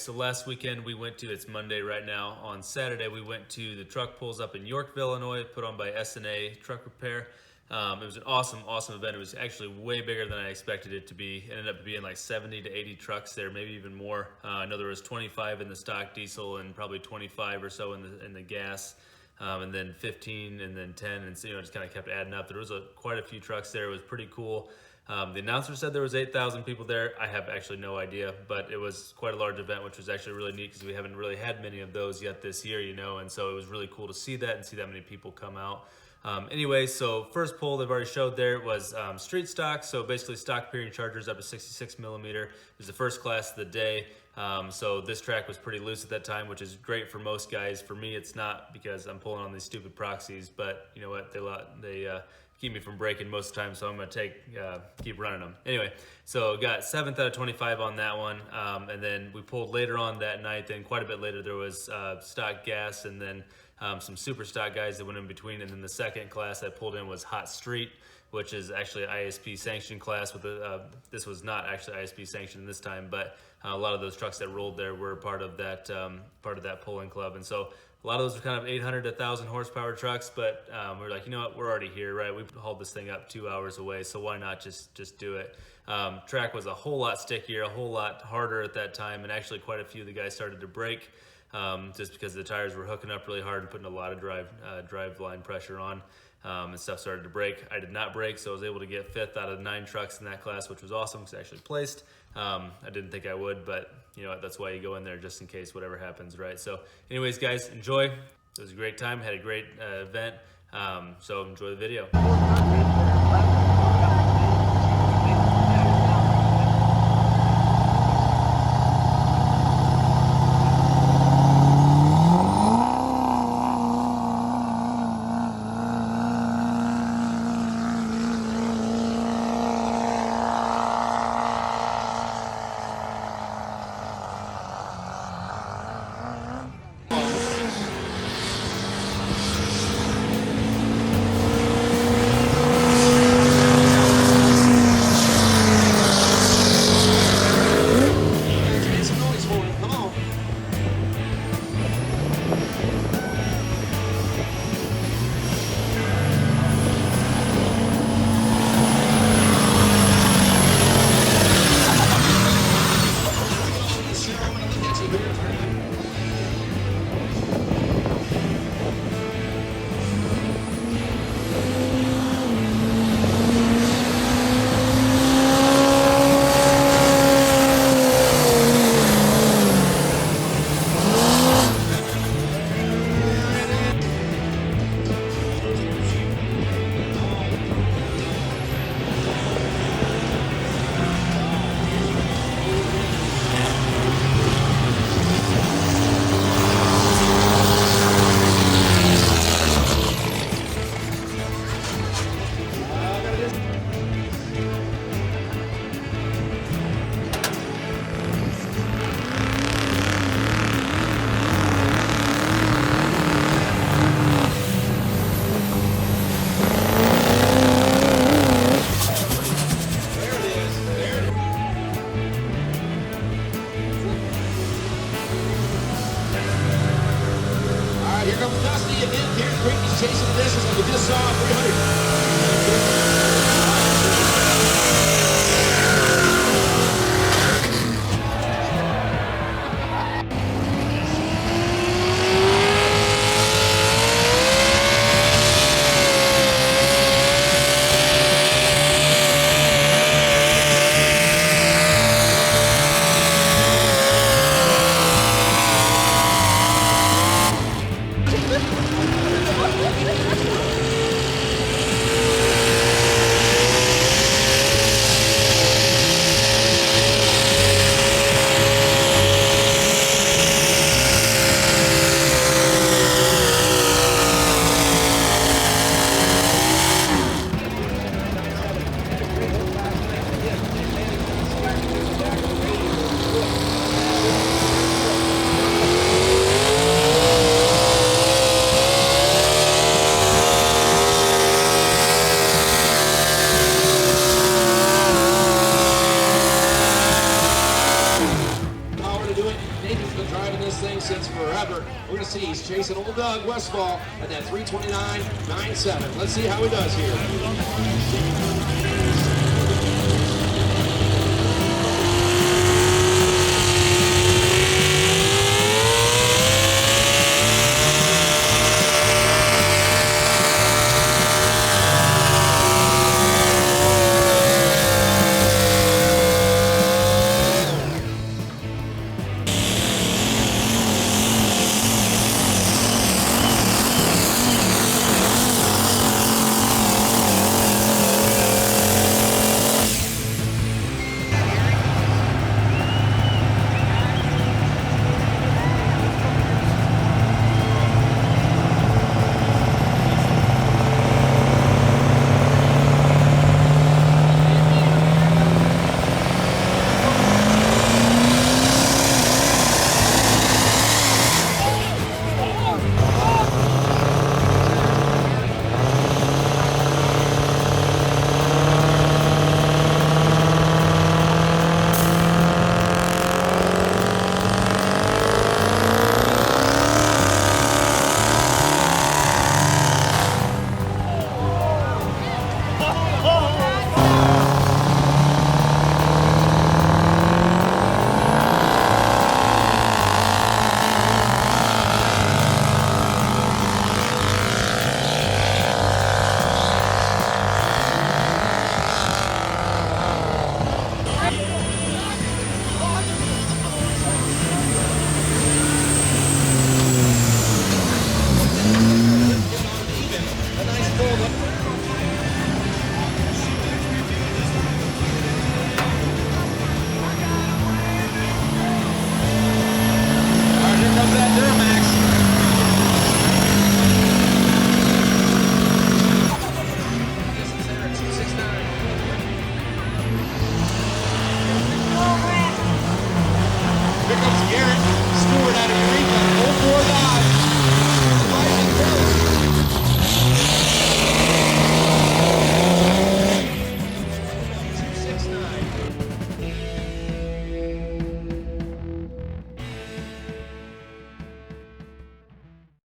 so last weekend we went to, it's Monday right now, on Saturday we went to the truck pulls up in Yorkville, Illinois, put on by S&A Truck Repair. It was an awesome event. It was actually way bigger than I expected it to be. It ended up being like 70 to 80 trucks there, maybe even more. I know there was 25 in the stock diesel and probably 25 or so in the gas, and then 15 and then 10, and so, just kind of kept adding up. There was quite a few trucks there. It was pretty cool. The announcer said there was 8,000 people there. I have actually no idea, but it was quite a large event, which was actually really neat because we haven't really had many of those yet this year, and so it was really cool to see that and see that many people come out. Anyway, so first pull they've already showed there was street stock, so basically stock Pierian Chargers up to 66 millimeter. It was the first class of the day, so this track was pretty loose at that time, which is great for most guys. For me, it's not because I'm pulling on these stupid proxies, but you know what, they keep me from breaking most of the time, so I'm gonna keep running them. Anyway, so got 7th out of 25 on that one, and then we pulled later on that night. Then quite a bit later there was stock gas, and then some super stock guys that went in between. And then the second class I pulled in was hot street, which is actually an ISP sanctioned class. This was not actually ISP sanctioned this time, but a lot of those trucks that rolled there were part of that pulling club. And so a lot of those were kind of 800 to 1,000 horsepower trucks, but we were like, you know what, we're already here, right? We hauled this thing up 2 hours away, so why not just do it? Track was a whole lot stickier, a whole lot harder at that time, and actually quite a few of the guys started to break just because the tires were hooking up really hard and putting a lot of drive line pressure on, and stuff started to break. I did not break, so I was able to get 5th out of 9 trucks in that class, which was awesome because I actually placed. I didn't think I would, but you know what, that's why you go in there just in case whatever happens, right? So anyways, guys, enjoy. It was a great time, had a great event, so enjoy the video. Chasing this is like we just saw 300. Westfall at that 3:29.97. Let's see how he does here.